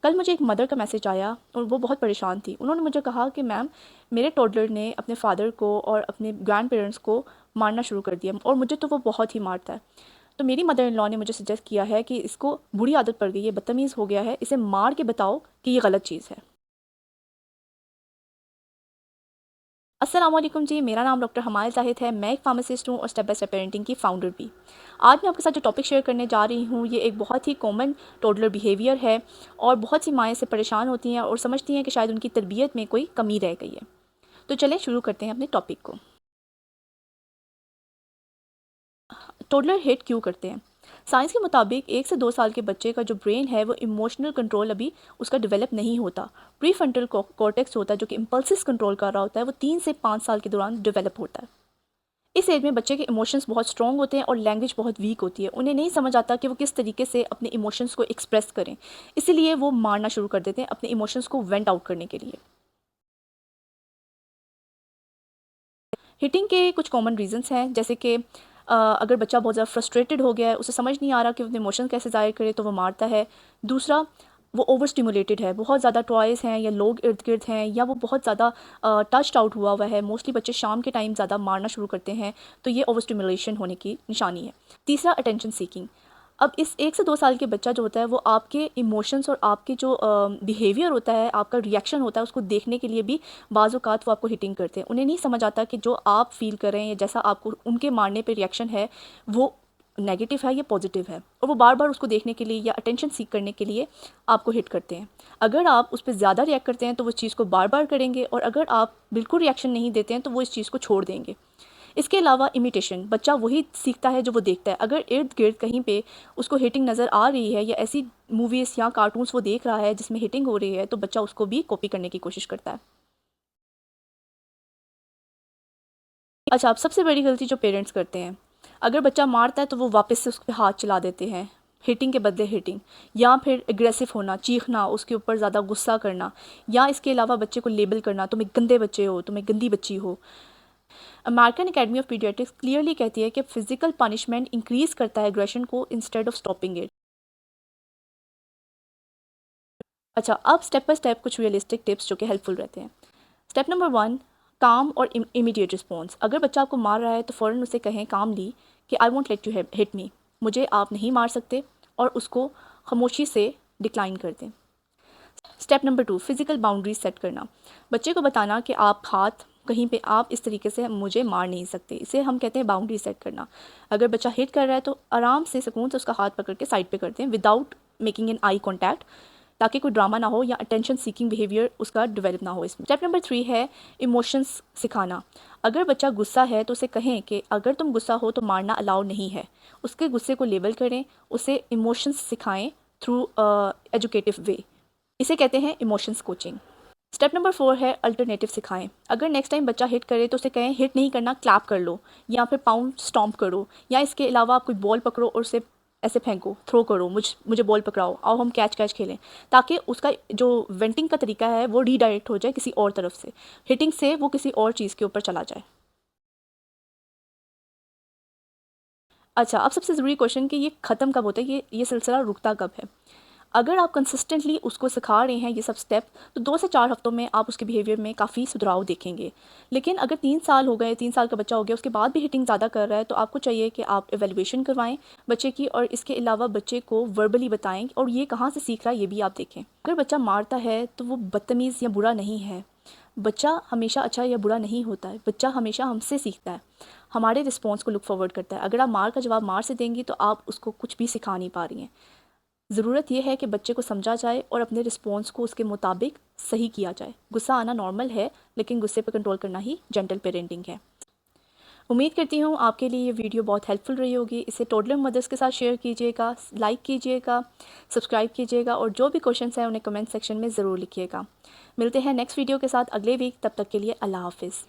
कल मुझे एक मदर का मैसेज आया और वो बहुत परेशान थी। उन्होंने मुझे कहा कि मैम, मेरे टॉडलर ने अपने फ़ादर को और अपने ग्रैंड पेरेंट्स को मारना शुरू कर दिया और मुझे तो वो बहुत ही मारता है। तो मेरी मदर इन लॉ ने मुझे सजेस्ट किया है कि इसको बुरी आदत पड़ गई है, बदतमीज़ हो गया है, इसे मार के बताओ कि ये गलत चीज़ है। अस्सलाम वालेकुम जी, मेरा नाम डॉक्टर हमायल जाहिद है। मैं एक फार्मासिस्ट हूँ और स्टेप बाय स्टेप पेरेंटिंग की फ़ाउंडर भी। आज मैं आपके साथ जो टॉपिक शेयर करने जा रही हूँ, ये एक बहुत ही कॉमन टोडलर बिहेवियर है और बहुत सी माएँ इससे परेशान होती हैं और समझती हैं कि शायद उनकी तरबियत में कोई कमी रह गई है। तो चलें शुरू करते हैं अपने टॉपिक को। टोडलर हिट क्यों करते हैं? साइंस के मुताबिक 1 से 2 साल के बच्चे का जो ब्रेन है वो इमोशनल कंट्रोल अभी उसका डेवलप नहीं होता। प्री फ्रंटल कॉर्टेक्स होता है जो कि इम्पल्सिस कंट्रोल कर रहा होता है, वो 3 से 5 साल के दौरान डेवलप होता है। इस एज में बच्चे के इमोशंस बहुत स्ट्रॉन्ग होते हैं और लैंग्वेज बहुत वीक होती है। उन्हें नहीं समझ आता कि वो किस तरीके से अपने इमोशंस को एक्सप्रेस करें, इसीलिए वो मारना शुरू कर देते हैं अपने इमोशंस को वेंट आउट करने के लिए। हिटिंग के कुछ कॉमन रीजंस हैं, जैसे कि अगर बच्चा बहुत ज़्यादा फ्रस्ट्रेटेड हो गया है, उसे समझ नहीं आ रहा कि वो अपने इमोशन कैसे ज़ाहिर करे, तो वो मारता है। दूसरा, वो ओवर स्टिमुलेटेड है, बहुत ज़्यादा टॉयज़ हैं या लोग इर्द गिर्द हैं, या वो बहुत ज़्यादा टच्ड आउट हुआ हुआ है। मोस्टली बच्चे शाम के टाइम ज़्यादा मारना शुरू करते हैं, तो ये ओवर स्टिमुलेशन होने की निशानी है। तीसरा, अटेंशन सीकिंग। अब इस 1 से 2 साल के बच्चा जो होता है वो आपके इमोशंस और आपके जो बिहेवियर होता है, आपका रिएक्शन होता है, उसको देखने के लिए भी बाज़ औक़ात वो आपको हिटिंग करते हैं। उन्हें नहीं समझ आता कि जो आप फ़ील कर रहे हैं या जैसा आपको उनके मारने पे रिएक्शन है, वो नेगेटिव है या पॉजिटिव है, और वो बार बार उसको देखने के लिए या अटेंशन सीख करने के लिए आपको हिट करते हैं। अगर आप उस पर ज़्यादा रिएक्ट करते हैं तो वो इस चीज़ को बार बार करेंगे, और अगर आप बिल्कुल रिएक्शन नहीं देते हैं तो वो इस चीज़ को छोड़ देंगे। इसके अलावा इमिटेशन, बच्चा वही सीखता है जो वो देखता है। अगर इर्द गिर्द कहीं पे उसको हिटिंग नज़र आ रही है या ऐसी मूवीज़ या कार्टून्स वो देख रहा है जिसमें हिटिंग हो रही है, तो बच्चा उसको भी कॉपी करने की कोशिश करता है। अच्छा, अब सबसे बड़ी गलती जो पेरेंट्स करते हैं, अगर बच्चा मारता है तो वो वापस से उस पर हाथ चला देते हैं, हिटिंग के बदले हिटिंग, या फिर एग्रेसिव होना, चीखना, उसके ऊपर ज़्यादा गुस्सा करना, या इसके अलावा बच्चे को लेबल करना, तुम एक गंदे बच्चे हो, तुम एक गंदी बच्ची हो। American academy of paediatrics clearly कहती है कि फिजिकल पनिशमेंट इंक्रीज करता है एग्रेशन को इंस्टेड ऑफ स्टॉपिंग इट। अच्छा, अब स्टेप बाय स्टेप कुछ रियलिस्टिक टिप्स जो कि हेल्पफुल रहते हैं। स्टेप नंबर 1, काम और इमीडिएट रिस्पॉन्स। अगर बच्चा आपको मार रहा है तो फ़ौरन उसे कहें कामली कि I won't let you hit me, मुझे आप नहीं मार सकते, और उसको खामोशी से डिक्लाइन कर दें। Step number 2, physical boundaries set करना। बच्चे को बताना कि आप हाथ कहीं पे आप इस तरीके से मुझे मार नहीं सकते, इसे हम कहते हैं बाउंड्री सेट करना। अगर बच्चा हिट कर रहा है तो आराम से सुकून से उसका हाथ पकड़ के साइड पे कर दें without making an eye contact, ताकि कोई ड्रामा ना हो या अटेंशन सीकिंग बिहेवियर उसका डेवलप ना हो इसमें। स्टेप नंबर 3 है इमोशंस सिखाना। अगर बच्चा गुस्सा है तो उसे कहें कि अगर तुम गुस्सा हो तो मारना अलाउ नहीं है। उसके गुस्से को लेबल करें, उसे इमोशंस सिखाएं थ्रू एजुकेटिव वे, इसे कहते हैं इमोशंस कोचिंग। स्टेप नंबर 4 है अल्टरनेटिव सिखाएं। अगर नेक्स्ट टाइम बच्चा हिट करे तो उसे कहें हिट नहीं करना, क्लैप कर लो, या फिर पाउंड स्टॉम्प करो, या इसके अलावा आप कोई बॉल पकड़ो और उसे ऐसे फेंको, थ्रो करो, मुझे बॉल पकड़ाओ, आओ हम कैच कैच खेलें, ताकि उसका जो वेंटिंग का तरीका है वो रीडायरेक्ट हो जाए किसी और तरफ से, हिटिंग से वो किसी और चीज़ के ऊपर चला जाए। अच्छा, अब सबसे ज़रूरी क्वेश्चन कि ये ख़त्म कब होता है, ये सिलसिला रुकता कब है? अगर आप कंसिस्टेंटली उसको सिखा रहे हैं ये सब स्टेप, तो 2 से 4 हफ्तों में आप उसके बिहेवियर में काफ़ी सुधार देखेंगे। लेकिन अगर 3 साल हो गए, 3 साल का बच्चा हो गया, उसके बाद भी हिटिंग ज़्यादा कर रहा है, तो आपको चाहिए कि आप एवेल्युएशन करवाएं बच्चे की, और इसके अलावा बच्चे को वर्बली बताएं और ये कहाँ से सीख रहा है ये भी आप देखें। अगर बच्चा मारता है तो वो बदतमीज़ या बुरा नहीं है। बच्चा हमेशा अच्छा या बुरा नहीं होता है, बच्चा हमेशा हमसे सीखता है, हमारे रिस्पॉन्स को लुक फॉरवर्ड करता है। अगर आप मार का जवाब मार से देंगी तो आप उसको कुछ भी सिखा नहीं पा रही हैं। ज़रूरत यह है कि बच्चे को समझा जाए और अपने रिस्पॉन्स को उसके मुताबिक सही किया जाए। गुस्सा आना नॉर्मल है, लेकिन गुस्से पर कंट्रोल करना ही जेंटल पेरेंटिंग है। उम्मीद करती हूँ आपके लिए ये वीडियो बहुत हेल्पफुल रही होगी। इसे टोडलर मदर्स के साथ शेयर कीजिएगा, लाइक कीजिएगा, सब्सक्राइब कीजिएगा, और जो भी क्वेश्चंस हैं उन्हें कमेंट सेक्शन में ज़रूर लिखिएगा। मिलते हैं नेक्स्ट वीडियो के साथ अगले वीक, तब तक के लिए अल्लाह हाफिज़।